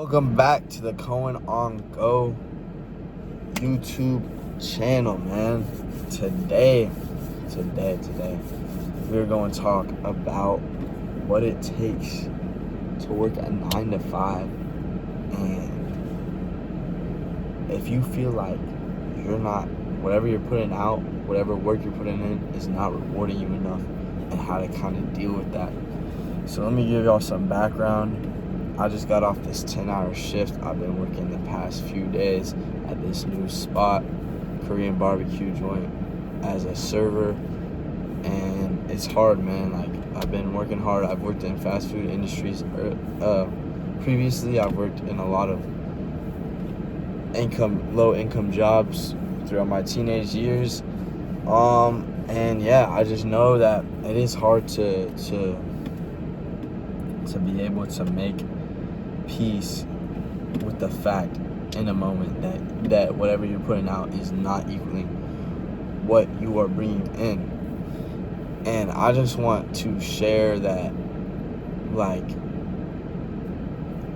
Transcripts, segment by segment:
Welcome back to the Cohen on Go YouTube channel, man. Today, we're going to talk about what it takes to work a 9 to 5. And if you feel like you're not, whatever you're putting out, whatever work you're putting in is not rewarding you enough, and how to kind of deal with that. So let me give y'all some background. I just got off this 10-hour shift. I've been working the past few days at this new spot, Korean barbecue joint, as a server. And it's hard, man. Like, I've been working hard. I've worked in fast food industries. Previously, I've worked in a lot of low income jobs throughout my teenage years. And yeah, I just know that it is hard to be able to make peace with the fact in a moment that whatever you're putting out is not equaling what you are bringing in. And I just want to share that, like,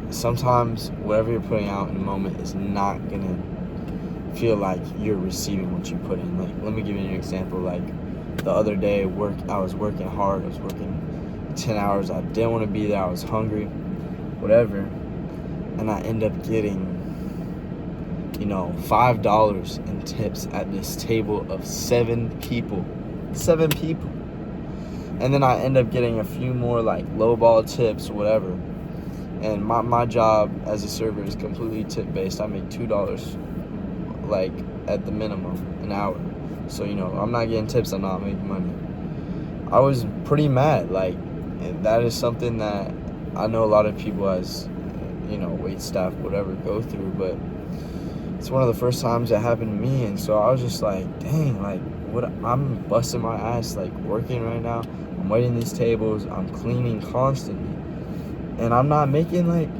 sometimes whatever you're putting out in a moment is not gonna feel like you're receiving what you put in. Like, let me give you an example. Like, the other day, I was working hard. I was working 10 hours. I didn't want to be there. I was hungry, whatever. And I end up getting, $5 in tips at this table of 7 people. 7 people. And then I end up getting a few more, like, lowball tips, whatever. And my job as a server is completely tip-based. I make $2, like, at the minimum, an hour. So, I'm not getting tips. I'm not making money. I was pretty mad. Like, that is something that I know a lot of people as, wait staff, whatever, go through. But it's one of the first times it happened to me. And so I was just like, dang, like, what? I'm busting my ass, like, working right now. I'm waiting these tables. I'm cleaning constantly. And I'm not making, like,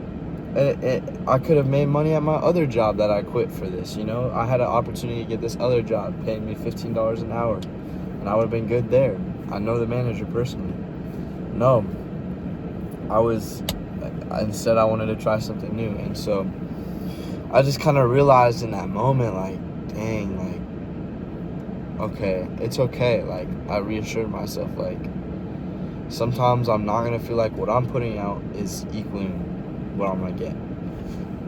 I could have made money at my other job that I quit for this, I had an opportunity to get this other job paying me $15 an hour, and I would have been good there. I know the manager personally. No, instead I wanted to try something new. And so I just kind of realized in that moment, like, dang, like, okay, it's okay. Like, I reassured myself, like, sometimes I'm not going to feel like what I'm putting out is equaling what I'm going to get.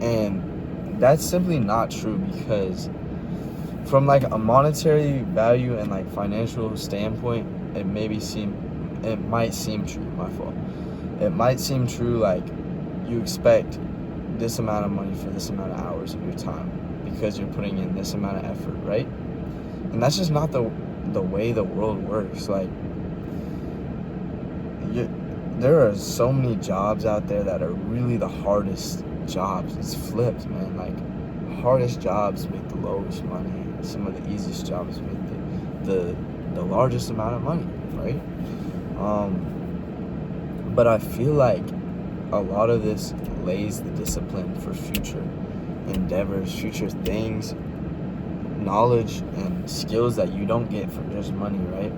And that's simply not true, because from, like, a monetary value and, like, financial standpoint, it might seem true. My fault. It might seem true, like, you expect this amount of money for this amount of hours of your time because you're putting in this amount of effort, right? And that's just not the way the world works. Like, there are so many jobs out there that are really the hardest jobs. It's flipped, man. Like, hardest jobs make the lowest money. Some of the easiest jobs make the largest amount of money, right? But I feel like a lot of this lays the discipline for future endeavors, future things, knowledge and skills that you don't get from just money, right?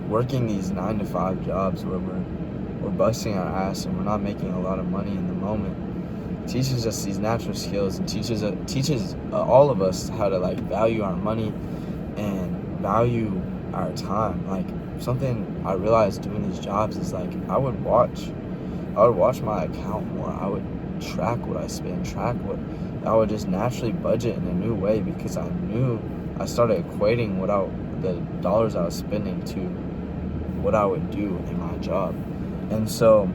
Working these 9 to 5 jobs where we're busting our ass and we're not making a lot of money in the moment teaches us these natural skills, and teaches all of us how to, like, value our money and value our time. Like, something I realized doing these jobs is, like, I would watch my account more. I would track what I spend, I would just naturally budget in a new way, because I started equating the dollars I was spending to what I would do in my job. And so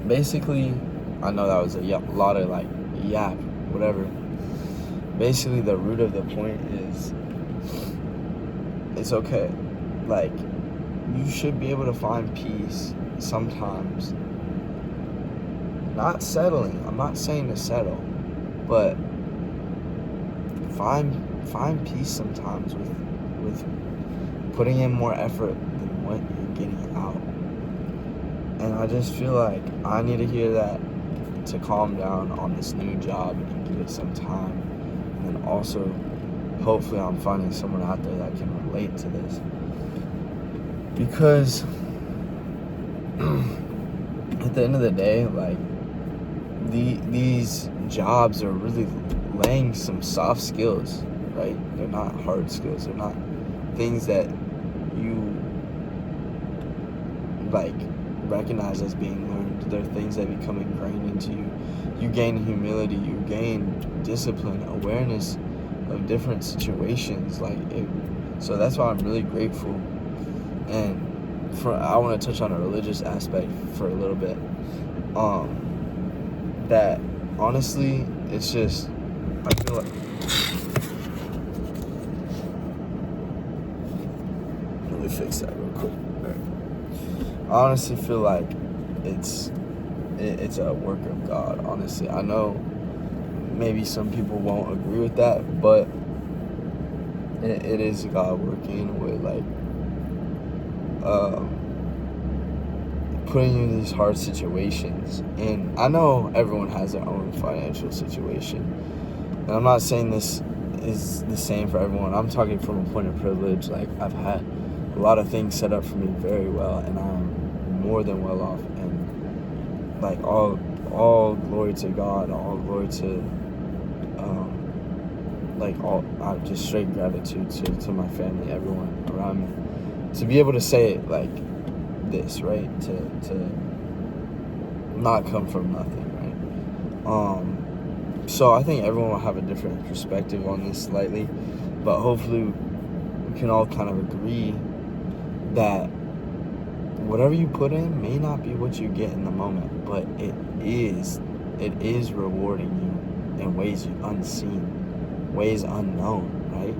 basically, I know that was a lot of, like, whatever. Basically, the root of the point is, it's okay. Like, you should be able to find peace sometimes. Not settling. I'm not saying to settle, but find peace sometimes with putting in more effort than what you're getting out. And I just feel like I need to hear that to calm down on this new job and give it some time. And then also, hopefully, I'm finding someone out there that can relate to this. Because at the end of the day, like, these jobs are really laying some soft skills, right? They're not hard skills. They're not things that you like recognize as being learned. They're things that become ingrained into you. You gain humility. You gain discipline, awareness of different situations. So that's why I'm really grateful. And I want to touch on a religious aspect for a little bit. That honestly, it's just, I feel like, let me fix that real quick. I honestly feel like it's a work of God. Honestly, I know maybe some people won't agree with that, but it is God working with putting you in these hard situations. And I know everyone has their own financial situation, and I'm not saying this is the same for everyone. I'm talking from a point of privilege. Like, I've had a lot of things set up for me very well, and I'm more than well off. And like, all glory to God, all glory to just straight gratitude to my family, everyone around me, to be able to say it like this, right? To not come from nothing, right? So I think everyone will have a different perspective on this slightly, but hopefully we can all kind of agree that whatever you put in may not be what you get in the moment, but it is rewarding you in ways unseen, ways unknown, right?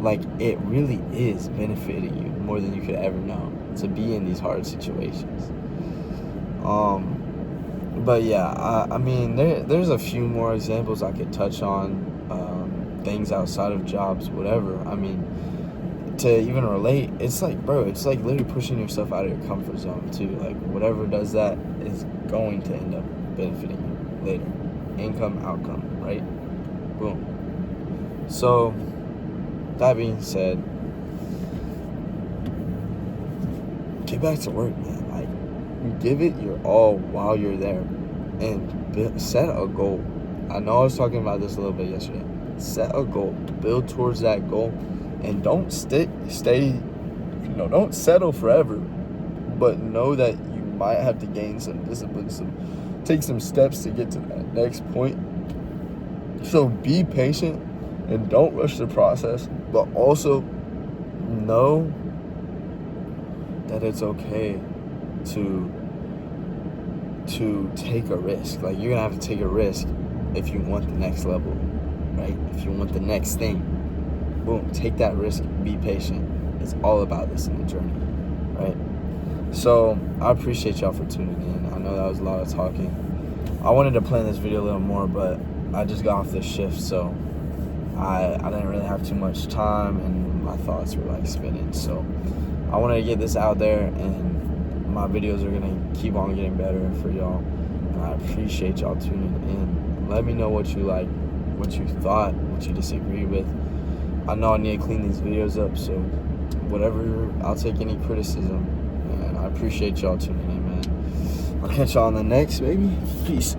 Like, it really is benefiting you more than you could ever know to be in these hard situations. But yeah, I mean, there's a few more examples I could touch on, things outside of jobs, whatever. I mean, to even relate, it's like, bro, it's like literally pushing yourself out of your comfort zone too. Like, whatever does that is going to end up benefiting you later. Income, outcome, right? Boom. So, that being said, get back to work, man. Like, give it your all while you're there, and set a goal. I know I was talking about this a little bit yesterday. Set a goal, build towards that goal, and don't don't settle forever, but know that you might have to gain some discipline, take some steps to get to that next point. So be patient and don't rush the process, but also know that it's okay to take a risk. Like, you're gonna have to take a risk if you want the next level, right? If you want the next thing, boom, take that risk, be patient. It's all about this in the journey, right? So I appreciate y'all for tuning in. I know that was a lot of talking. I wanted to plan this video a little more, but I just got off this shift, so I didn't really have too much time, and my thoughts were like spinning. So I wanted to get this out there, and my videos are gonna keep on getting better for y'all, and I appreciate y'all tuning in. Let me know what you like, what you thought, what you disagree with. I know I need to clean these videos up, so whatever, I'll take any criticism, and I appreciate y'all tuning in, man. I'll catch y'all on the next, baby. Peace.